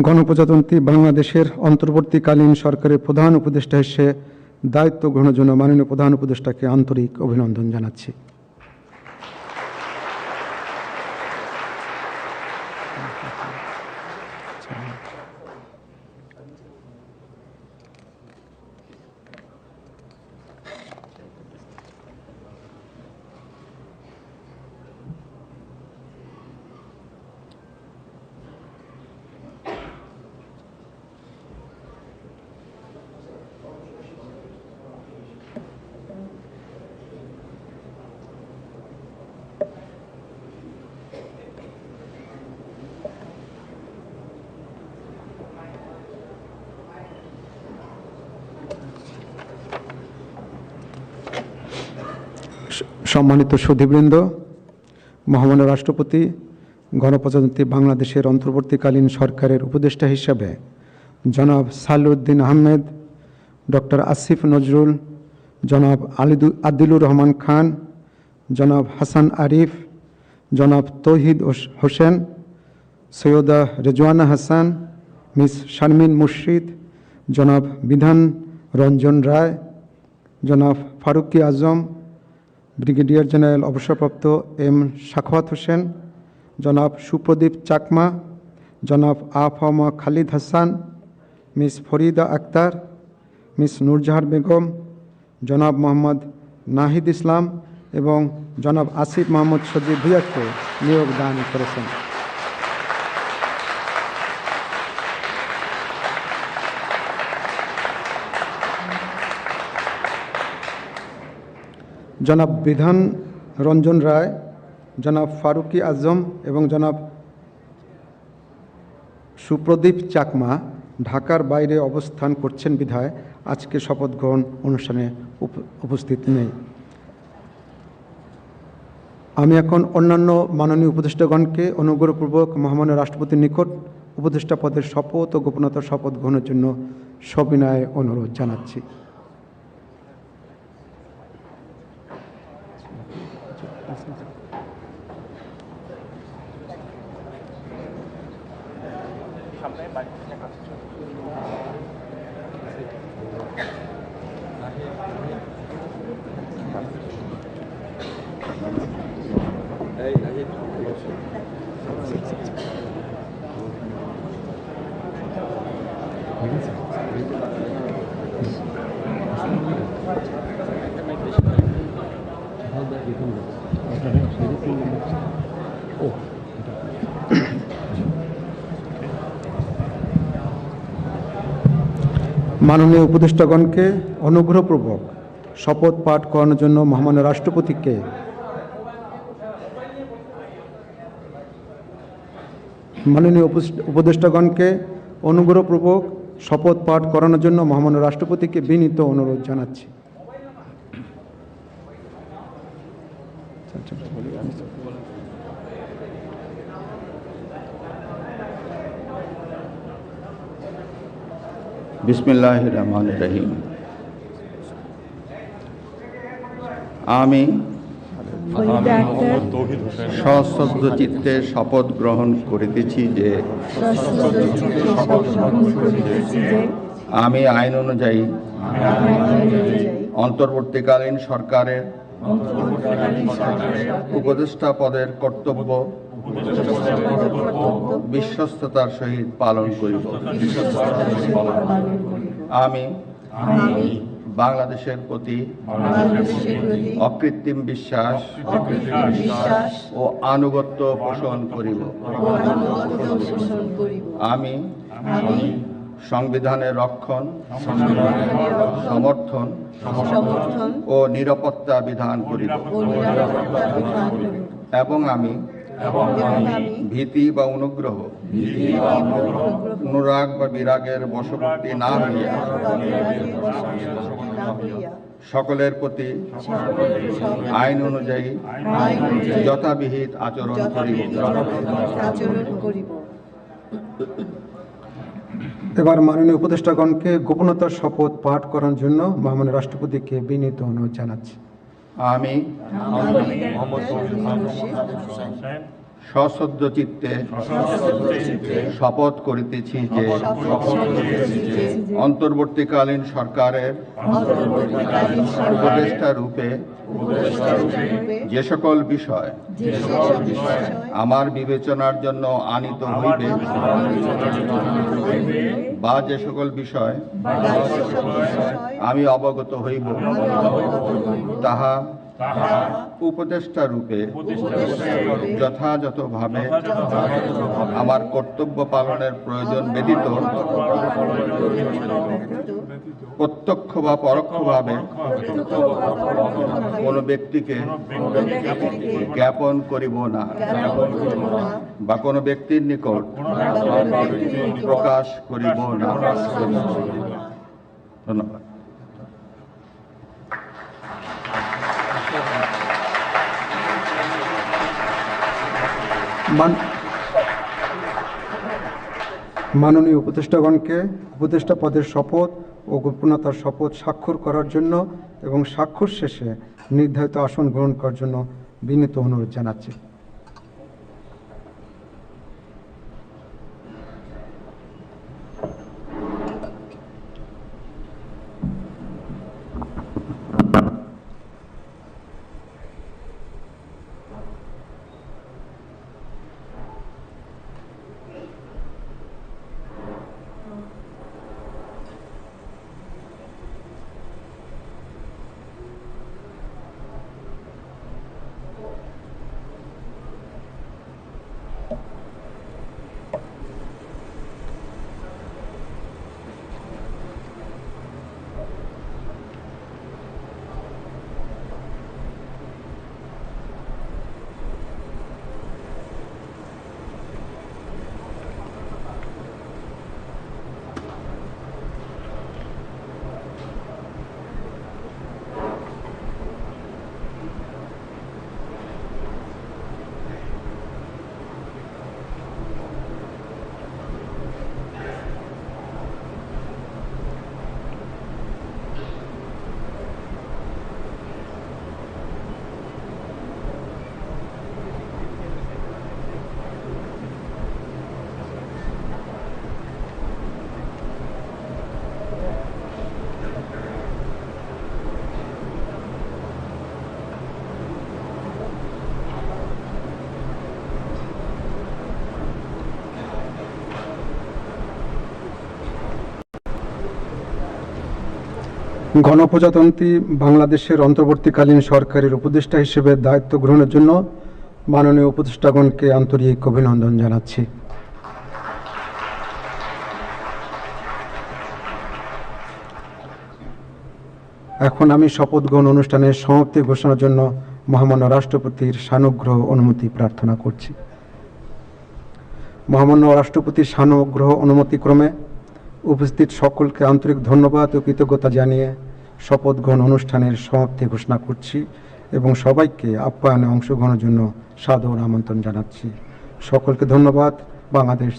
গণপ্রজাতন্ত্রী বাংলাদেশের অন্তর্বর্তীকালীন সরকারের প্রধান উপদেষ্টা হিসেবে দায়িত্ব গ্রহণের জন্য মাননীয় প্রধান উপদেষ্টাকে আন্তরিক অভিনন্দন জানাচ্ছি। সম্মানিত সুধীবৃন্দ, মহামান্য রাষ্ট্রপতি গণপ্রজাতন্ত্রী বাংলাদেশের অন্তর্বর্তীকালীন সরকারের উপদেষ্টা হিসাবে জনাব সালেউদ্দিন আহমেদ, ডক্টর আসিফ নজরুল, জনাব আদিলুর রহমান খান, জনাব হাসান আরিফ, জনাব তৌহিদ হোসেন, সৈয়দা রেজওয়ানা হাসান, মিস শারমিন মুর্শিদ, জনাব বিধান রঞ্জন রায়, জনাব ফারুকি আজম, ব্রিগেডিয়ার জেনারেল অবসরপ্রাপ্ত এম সাখাওয়াত হোসেন, জনাব সুপ্রদীপ চাকমা, জনাব আফম খালিদ হাসান, মিস ফরিদা আক্তার, মিস নূরজাহার বেগম, জনাব মোহাম্মদ নাহিদ ইসলাম এবং জনাব আসিফ মোহাম্মদ সজিব ভুঁইয়াকে নিয়োগ দান করেছেন। জনাব বিধান রঞ্জন রায়, জনাব ফারুকি আজম এবং জনাব সুপ্রদীপ চাকমা ঢাকার বাইরে অবস্থান করছেন বিধায় আজকে শপথ গ্রহণ অনুষ্ঠানে উপস্থিত নেই। আমি এখন অন্যান্য মাননীয় উপদেষ্টাগণকে অনুগ্রহপূর্বক মহামান্য রাষ্ট্রপতির নিকট উপদেষ্টা পদের শপথ ও গোপনতার শপথ গ্রহণের জন্য সবিনয়ে অনুরোধ জানাচ্ছি। মাননীয় উপদেষ্টাগণকে অনুগ্রহপূর্বক শপথ পাঠ করানোর জন্য মহামান্য রাষ্ট্রপতিকে শপথ পাঠ করানোর জন্য মহামান্য রাষ্ট্রপতিকে বিনীত অনুরোধ জানাচ্ছি। বিসমিল্লাহির রহমানির রহিম। আমি সশ্রদ্ধ চিত্তে শপথ গ্রহণ করিতেছি যে আমি আইন অনুযায়ী অন্তর্বর্তীকালীন সরকারের উপদেষ্টা পদের কর্তব্য বিশ্বস্ততার সহিত পালন করিব। আমি বাংলাদেশের প্রতি অকৃত্রিম বিশ্বাস ও আনুগত্য পোষণ করিব। আমি সংবিধানের রক্ষণ, সমর্থন ও নিরাপত্তা বিধান করিব এবং আমি ভীতি বা অনুগ্রহ, অনুরাগ বা বিরাগের বশবর্তী না হইয়া সকলের প্রতি আইন অনুযায়ী যথাবিহিত আচরণ করিব। এবার মাননীয় উপদেষ্টাগণকে গোপনতার শপথ পাঠ করার জন্য মহামান্য রাষ্ট্রপতিকে বিনীত অনুরোধ জানাচ্ছি। আমি সশ্রদ্ধ চিত্তে শপথ করিতেছি যে অন্তর্বর্তীকালীন সরকারের উপদেষ্টা রূপে যে সকল বিষয় আমার বিবেচনার জন্য আনিত হইবে বা যে সকল বিষয় আমি অবগত হইব তাহা উপদেষ্টা রূপে যথাযথভাবে আমার কর্তব্য পালনের প্রয়োজন ব্যতীত প্রত্যক্ষ বা পরোক্ষভাবে কোনো ব্যক্তিকে জ্ঞাপন করিব না বা কোনো ব্যক্তির নিকট প্রকাশ করিব না। ধন্যবাদ। মাননীয় উপদেষ্টাগণকে উপদেষ্টা পদের শপথ ও গোপনীয়তার শপথ স্বাক্ষর করার জন্য এবং স্বাক্ষর শেষে নির্ধারিত আসন গ্রহণ করার জন্য বিনীত অনুরোধ জানাচ্ছি। গণপ্রজাতন্ত্রী বাংলাদেশের অন্তর্বর্তীকালীন সরকারের উপদেষ্টা হিসেবে দায়িত্ব গ্রহণের জন্য মাননীয় উপদেষ্টাগণকে আন্তরিক অভিনন্দন জানাচ্ছি। এখন আমি শপথ গ্রহণ অনুষ্ঠানের সমাপ্তি ঘোষণার জন্য মহামান্য রাষ্ট্রপতির সানুগ্রহ অনুমতি প্রার্থনা করছি। মহামান্য রাষ্ট্রপতির সানুগ্রহ অনুমতিক্রমে উপস্থিত সকলকে আন্তরিক ধন্যবাদ ও কৃতজ্ঞতা জানিয়ে শপথ গ্রহণ অনুষ্ঠানের সমাপ্তি ঘোষণা করছি এবং সবাইকে আপ্যায়নে অংশগ্রহণের জন্য সাদর আমন্ত্রণ জানাচ্ছি। সকলকে ধন্যবাদ। বাংলাদেশ।